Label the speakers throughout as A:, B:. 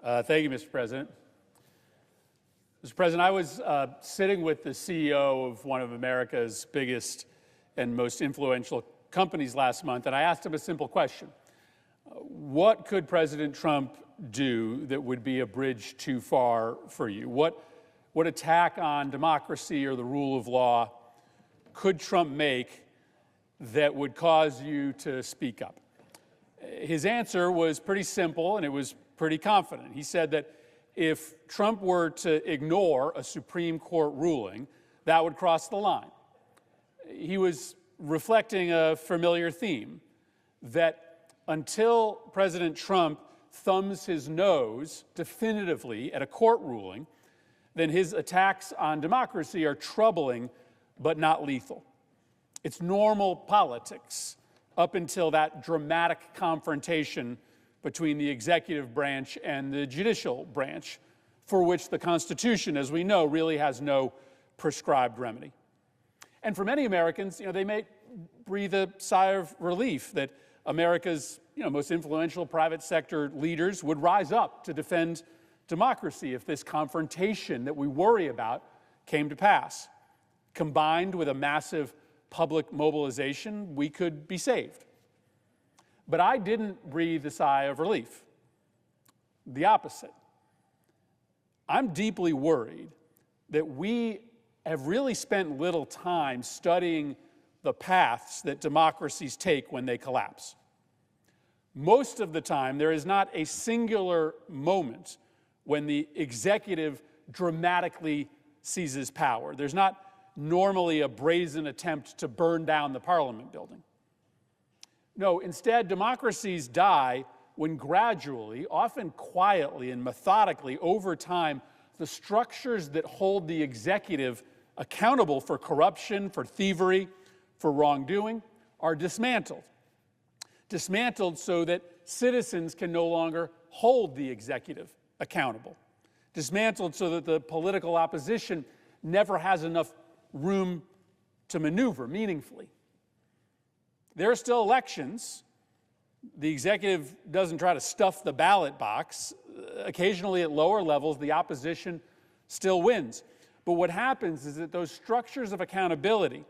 A: Thank you, Mr. President. Mr. President, I was sitting with the CEO of one of America's biggest and most influential companies last month, and I asked him a simple question. What could President Trump do that would be a bridge too far for you? What attack on democracy or the rule of law could Trump make that would cause you to speak up? His answer was pretty simple, and it was pretty confident. He said that if Trump were to ignore a Supreme Court ruling, that would cross the line. He was reflecting a familiar theme, that until President Trump thumbs his nose definitively at a court ruling, then his attacks on democracy are troubling but not lethal. It's normal politics up until that dramatic confrontation between the executive branch and the judicial branch, for which the Constitution, as we know, really has no prescribed remedy. And for many Americans, they may breathe a sigh of relief that America's most influential private sector leaders would rise up to defend democracy if this confrontation that we worry about came to pass. Combined with a massive public mobilization, we could be saved. But I didn't breathe a sigh of relief. The opposite. I'm deeply worried that we have really spent little time studying the paths that democracies take when they collapse. Most of the time, there is not a singular moment when the executive dramatically seizes power. There's not normally a brazen attempt to burn down the Parliament building. No, instead, democracies die when gradually, often quietly and methodically over time, the structures that hold the executive accountable for corruption, for thievery, for wrongdoing are dismantled. Dismantled so that citizens can no longer hold the executive accountable. Dismantled so that the political opposition never has enough room to maneuver meaningfully. There are still elections. The executive doesn't try to stuff the ballot box. Occasionally at lower levels, the opposition still wins. But what happens is that those structures of accountability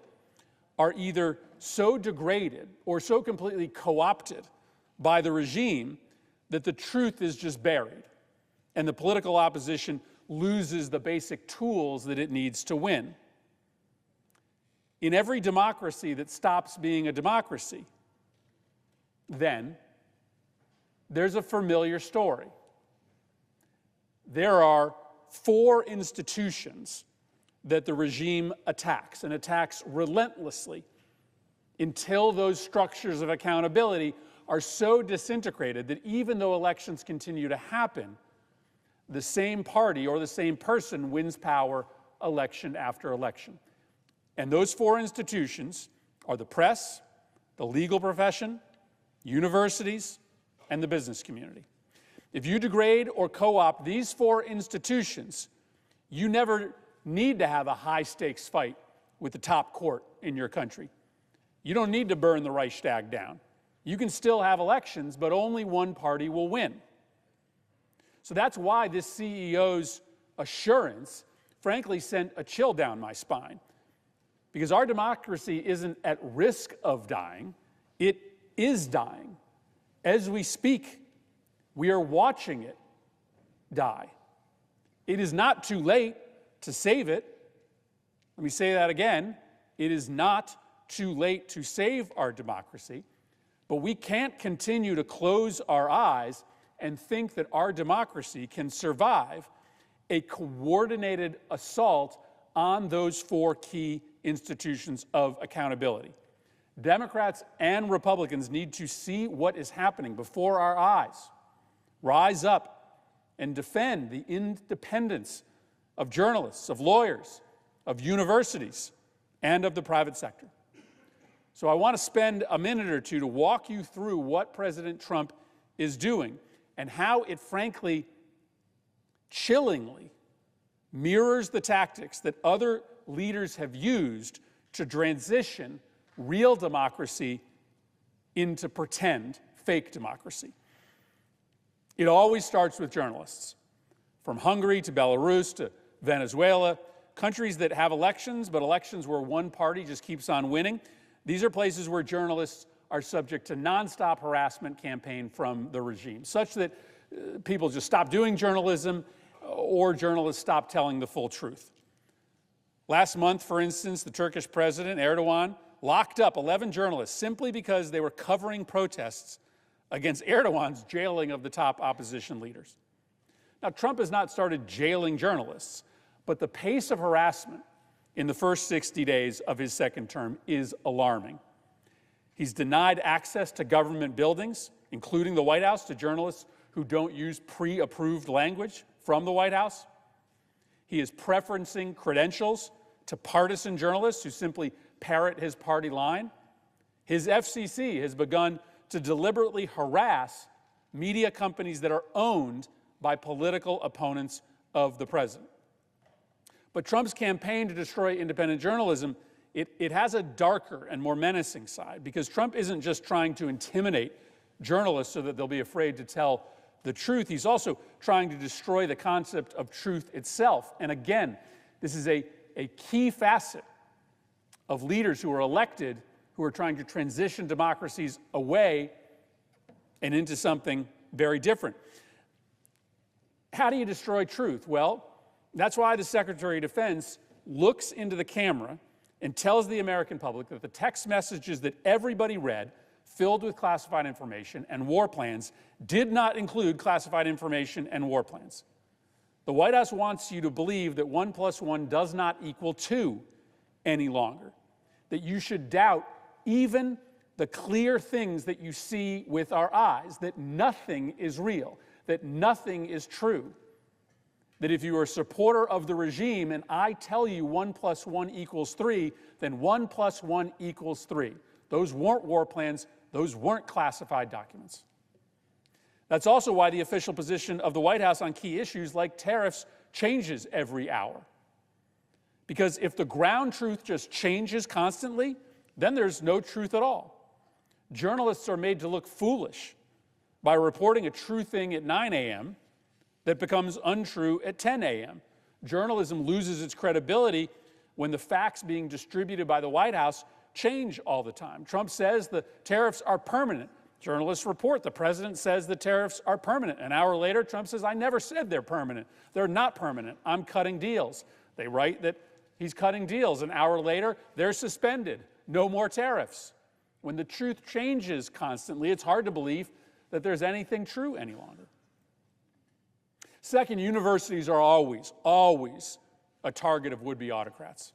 A: are either so degraded or so completely co-opted by the regime that the truth is just buried, and the political opposition loses the basic tools that it needs to win. In every democracy that stops being a democracy, then there's a familiar story. There are 4 institutions that the regime attacks, and attacks relentlessly until those structures of accountability are so disintegrated that even though elections continue to happen, the same party or the same person wins power election after election. And those 4 institutions are the press, the legal profession, universities, and the business community. If you degrade or co-opt these 4 institutions, you never need to have a high-stakes fight with the top court in your country. You don't need to burn the Reichstag down. You can still have elections, but only one party will win. So that's why this CEO's assurance, frankly, sent a chill down my spine. Because our democracy isn't at risk of dying, it is dying. As we speak, we are watching it die. It is not too late to save it. Let me say that again. It is not too late to save our democracy, but we can't continue to close our eyes and think that our democracy can survive a coordinated assault on those 4 key institutions of accountability. Democrats and Republicans need to see what is happening before our eyes, rise up and defend the independence of journalists, of lawyers, of universities, and of the private sector. So I want to spend a minute or two to walk you through what President Trump is doing and how it frankly, chillingly mirrors the tactics that other leaders have used to transition real democracy into pretend fake democracy. It always starts with journalists. From Hungary to Belarus to Venezuela, countries that have elections, but elections where one party just keeps on winning, these are places where journalists are subject to nonstop harassment campaign from the regime, such that people just stop doing journalism or journalists stop telling the full truth. Last month, for instance, the Turkish president, Erdogan, locked up 11 journalists simply because they were covering protests against Erdogan's jailing of the top opposition leaders. Now, Trump has not started jailing journalists, but the pace of harassment in the first 60 days of his second term is alarming. He's denied access to government buildings, including the White House, to journalists who don't use pre-approved language from the White House. He is preferencing credentials to partisan journalists who simply parrot his party line. His FCC has begun to deliberately harass media companies that are owned by political opponents of the president. But Trump's campaign to destroy independent journalism, it has a darker and more menacing side, because Trump isn't just trying to intimidate journalists so that they'll be afraid to tell the truth. He's also trying to destroy the concept of truth itself. And again, this is a key facet of leaders who are elected who are trying to transition democracies away and into something very different. How do you destroy truth? Well, that's why the Secretary of Defense looks into the camera and tells the American public that the text messages that everybody read, filled with classified information and war plans, did not include classified information and war plans. The White House wants you to believe that 1 + 1 does not equal 2 any longer, that you should doubt even the clear things that you see with our eyes, that nothing is real, that nothing is true, that if you are a supporter of the regime and I tell you 1 + 1 = 3, then 1 + 1 = 3. Those weren't war plans, those weren't classified documents. That's also why the official position of the White House on key issues like tariffs changes every hour. Because if the ground truth just changes constantly, then there's no truth at all. Journalists are made to look foolish by reporting a true thing at 9 a.m. that becomes untrue at 10 a.m. Journalism loses its credibility when the facts being distributed by the White House change all the time. Trump says the tariffs are permanent. Journalists report the president says the tariffs are permanent. An hour later, Trump says, I never said they're permanent. They're not permanent. I'm cutting deals. They write that he's cutting deals. An hour later, they're suspended. No more tariffs. When the truth changes constantly, it's hard to believe that there's anything true any longer. Second, universities are always a target of would-be autocrats.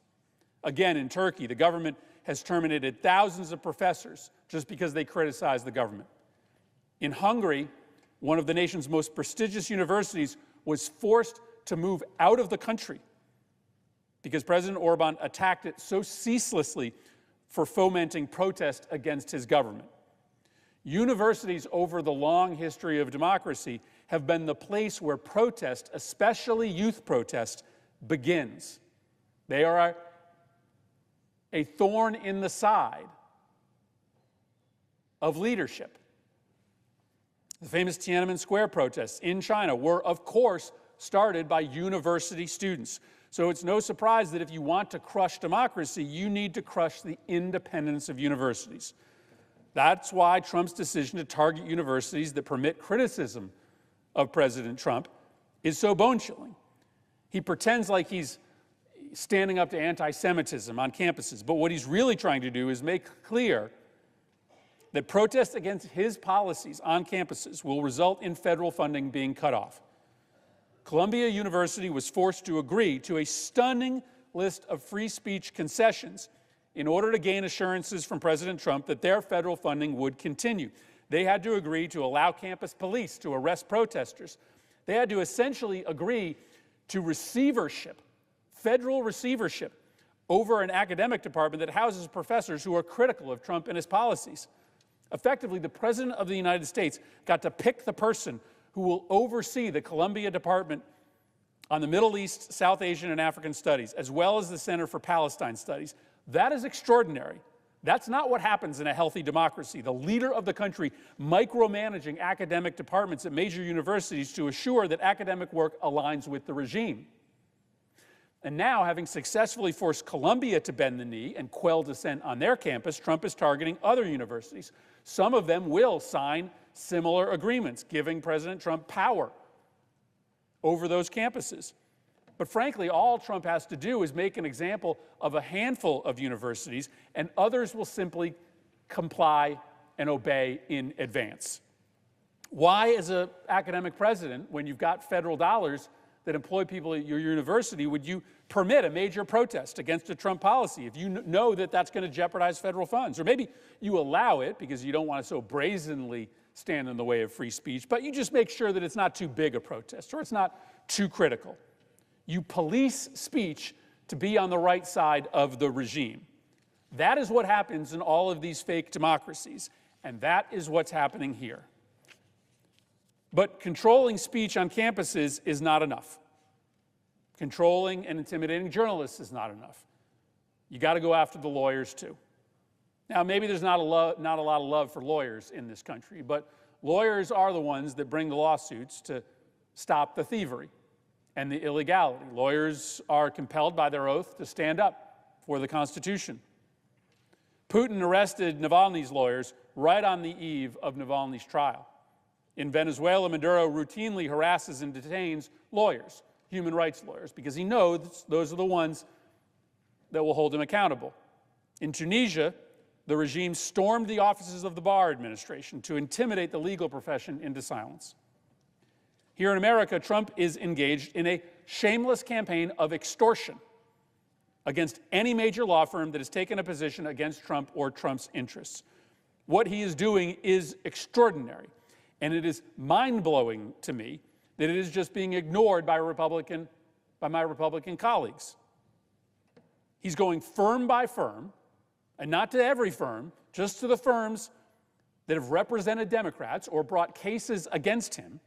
A: Again, in Turkey, the government has terminated thousands of professors just because they criticize the government. In Hungary, one of the nation's most prestigious universities was forced to move out of the country because President Orban attacked it so ceaselessly for fomenting protest against his government. Universities over the long history of democracy have been the place where protest, especially youth protest, begins. They are a thorn in the side of leadership. The famous Tiananmen Square protests in China were, of course, started by university students. So it's no surprise that if you want to crush democracy, you need to crush the independence of universities. That's why Trump's decision to target universities that permit criticism of President Trump is so bone-chilling. He pretends like he's standing up to anti-Semitism on campuses, but what he's really trying to do is make clear that protests against his policies on campuses will result in federal funding being cut off. Columbia University was forced to agree to a stunning list of free speech concessions in order to gain assurances from President Trump that their federal funding would continue. They had to agree to allow campus police to arrest protesters. They had to essentially agree to receivership, federal receivership, over an academic department that houses professors who are critical of Trump and his policies. Effectively, the President of the United States got to pick the person who will oversee the Columbia Department on the Middle East, South Asian, and African Studies, as well as the Center for Palestine Studies. That is extraordinary, That's not what happens in a healthy democracy. The leader of the country micromanaging academic departments at major universities to assure that academic work aligns with the regime. And now, having successfully forced Columbia to bend the knee and quell dissent on their campus, Trump is targeting other universities. Some of them will sign similar agreements, giving President Trump power over those campuses. But frankly, all Trump has to do is make an example of a handful of universities, and others will simply comply and obey in advance. Why, as an academic president, when you've got federal dollars that employ people at your university, would you permit a major protest against a Trump policy if you know that that's going to jeopardize federal funds? Or maybe you allow it because you don't want to so brazenly stand in the way of free speech, but you just make sure that it's not too big a protest or it's not too critical. You police speech to be on the right side of the regime. That is what happens in all of these fake democracies, and that is what's happening here. But controlling speech on campuses is not enough. Controlling and intimidating journalists is not enough. You got to go after the lawyers too. Now, maybe there's not a lot of love for lawyers in this country, but lawyers are the ones that bring the lawsuits to stop the thievery and the illegality. Lawyers are compelled by their oath to stand up for the Constitution. Putin arrested Navalny's lawyers right on the eve of Navalny's trial. In Venezuela, Maduro routinely harasses and detains lawyers, human rights lawyers, because he knows those are the ones that will hold him accountable. In Tunisia, the regime stormed the offices of the Bar administration to intimidate the legal profession into silence. Here in America, Trump is engaged in a shameless campaign of extortion against any major law firm that has taken a position against Trump or Trump's interests. What he is doing is extraordinary. And it is mind-blowing to me that it is just being ignored by my Republican colleagues. He's going firm by firm, and not to every firm, just to the firms that have represented Democrats or brought cases against him.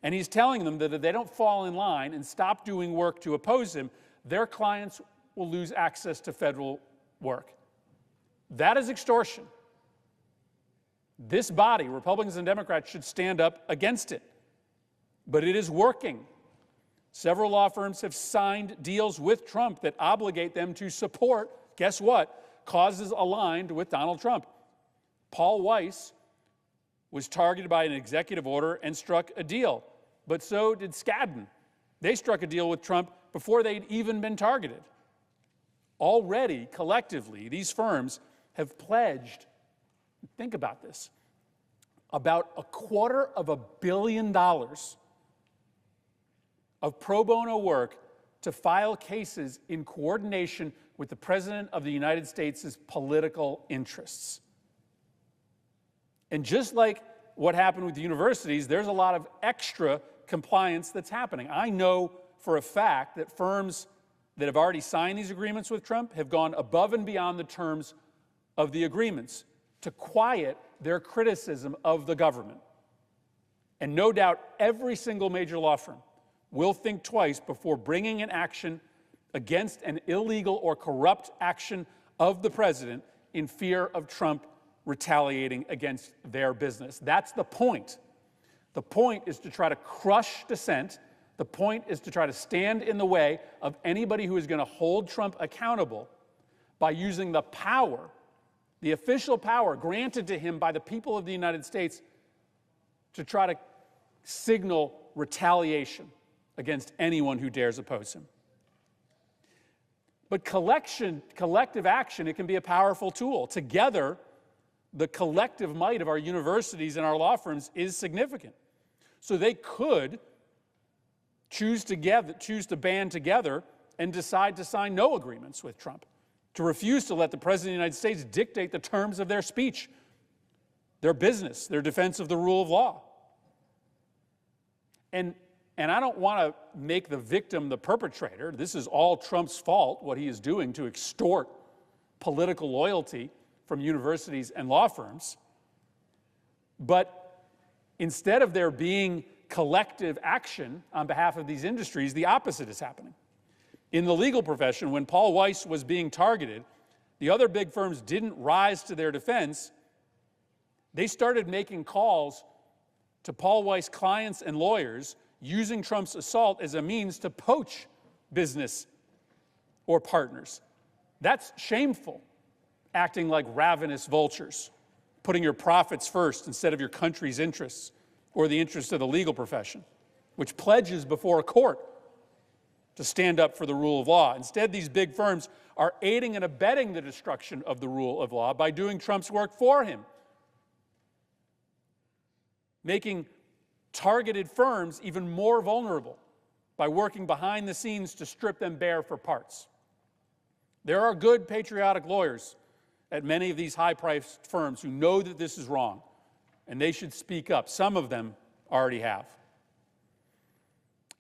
A: And he's telling them that if they don't fall in line and stop doing work to oppose him, their clients will lose access to federal work. That is extortion. This body, Republicans and Democrats, should stand up against it. But it is working. Several law firms have signed deals with Trump that obligate them to support, guess what, causes aligned with Donald Trump. Paul Weiss was targeted by an executive order and struck a deal. But so did Skadden. They struck a deal with Trump before they'd even been targeted. Already, collectively, these firms have pledged, think about this, about $250 million of pro bono work to file cases in coordination with the President of the United States' political interests. And just like what happened with the universities, there's a lot of extra compliance that's happening. I know for a fact that firms that have already signed these agreements with Trump have gone above and beyond the terms of the agreements to quiet their criticism of the government. And no doubt every single major law firm will think twice before bringing an action against an illegal or corrupt action of the president in fear of Trump retaliating against their business. That's the point. The point is to try to crush dissent. The point is to try to stand in the way of anybody who is going to hold Trump accountable by using the power, the official power granted to him by the people of the United States to try to signal retaliation against anyone who dares oppose him. But collective action, it can be a powerful tool. Together, the collective might of our universities and our law firms is significant. So they could choose to band together and decide to sign no agreements with Trump, to refuse to let the President of the United States dictate the terms of their speech, their business, their defense of the rule of law. And I don't want to make the victim the perpetrator. This is all Trump's fault, what he is doing to extort political loyalty from universities and law firms. But instead of there being collective action on behalf of these industries, the opposite is happening. In the legal profession, when Paul Weiss was being targeted, the other big firms didn't rise to their defense, they started making calls to Paul Weiss clients and lawyers using Trump's assault as a means to poach business or partners. That's shameful, acting like ravenous vultures, putting your profits first instead of your country's interests or the interests of the legal profession, which pledges before a court to stand up for the rule of law. Instead, these big firms are aiding and abetting the destruction of the rule of law by doing Trump's work for him, making targeted firms even more vulnerable by working behind the scenes to strip them bare for parts. There are good, patriotic lawyers at many of these high-priced firms who know that this is wrong, and they should speak up. Some of them already have.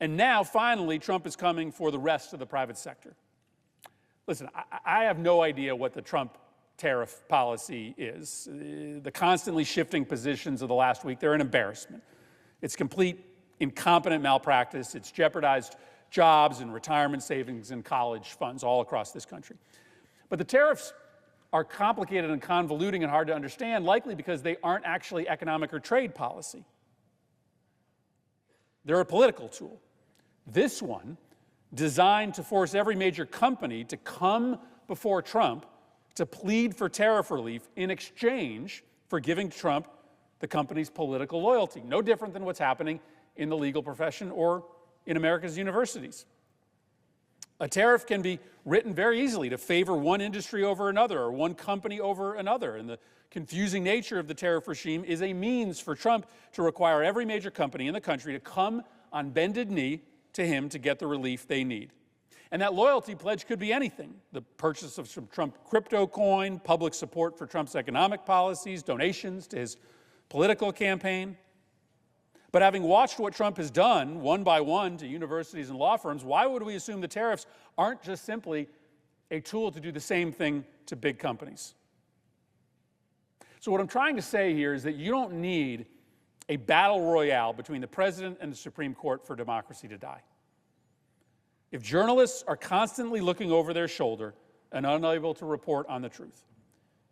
A: And now, finally, Trump is coming for the rest of the private sector. Listen, I have no idea what the Trump tariff policy is. The constantly shifting positions of the last week, they're an embarrassment. It's complete incompetent malpractice. It's jeopardized jobs and retirement savings and college funds all across this country. But the tariffs are complicated and convoluting and hard to understand, likely because they aren't actually economic or trade policy. They're a political tool. This one, designed to force every major company to come before Trump to plead for tariff relief in exchange for giving Trump the company's political loyalty. No different than what's happening in the legal profession or in America's universities. A tariff can be written very easily to favor one industry over another or one company over another, and the confusing nature of the tariff regime is a means for Trump to require every major company in the country to come on bended knee to him to get the relief they need. And that loyalty pledge could be anything: the purchase of some Trump crypto coin, public support for Trump's economic policies, donations to his political campaign. But having watched what Trump has done one by one to universities and law firms, why would we assume the tariffs aren't just simply a tool to do the same thing to big companies? So what I'm trying to say here is that you don't need a battle royale between the president and the Supreme Court for democracy to die. If journalists are constantly looking over their shoulder and unable to report on the truth,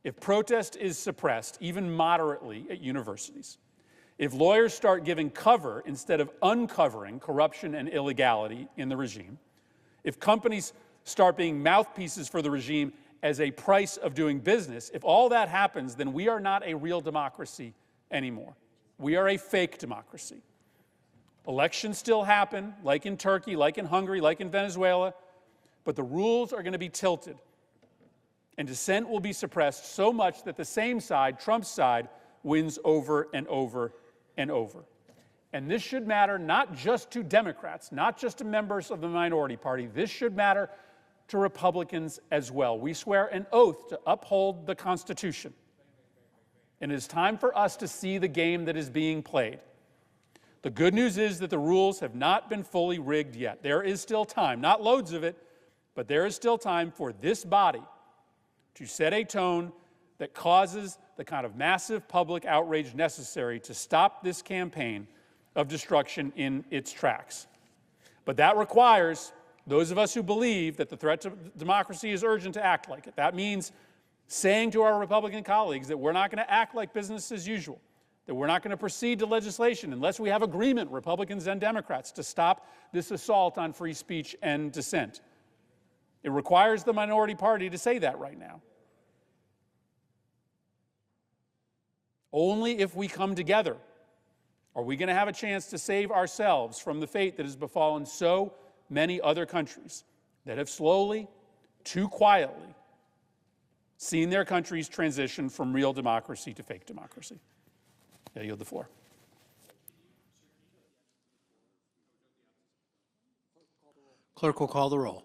A: if protest is suppressed, even moderately, at universities, if lawyers start giving cover instead of uncovering corruption and illegality in the regime, if companies start being mouthpieces for the regime as a price of doing business, if all that happens, then we are not a real democracy anymore. We are a fake democracy. Elections still happen, like in Turkey, like in Hungary, like in Venezuela, but the rules are going to be tilted, and dissent will be suppressed so much that the same side, Trump's side, wins over and over and over. And this should matter not just to Democrats, not just to members of the minority party. This should matter to Republicans as well. We swear an oath to uphold the Constitution. And it is time for us to see the game that is being played. The good news is that the rules have not been fully rigged yet. There is still time, not loads of it, but there is still time for this body to set a tone that causes the kind of massive public outrage necessary to stop this campaign of destruction in its tracks. But that requires those of us who believe that the threat to democracy is urgent to act like it. That means saying to our Republican colleagues that we're not going to act like business as usual, that we're not going to proceed to legislation unless we have agreement, Republicans and Democrats, to stop this assault on free speech and dissent. It requires the minority party to say that right now. Only if we come together are we going to have a chance to save ourselves from the fate that has befallen so many other countries that have slowly, too quietly, seen their countries transition from real democracy to fake democracy. I yield the floor.
B: Clerk will call the roll.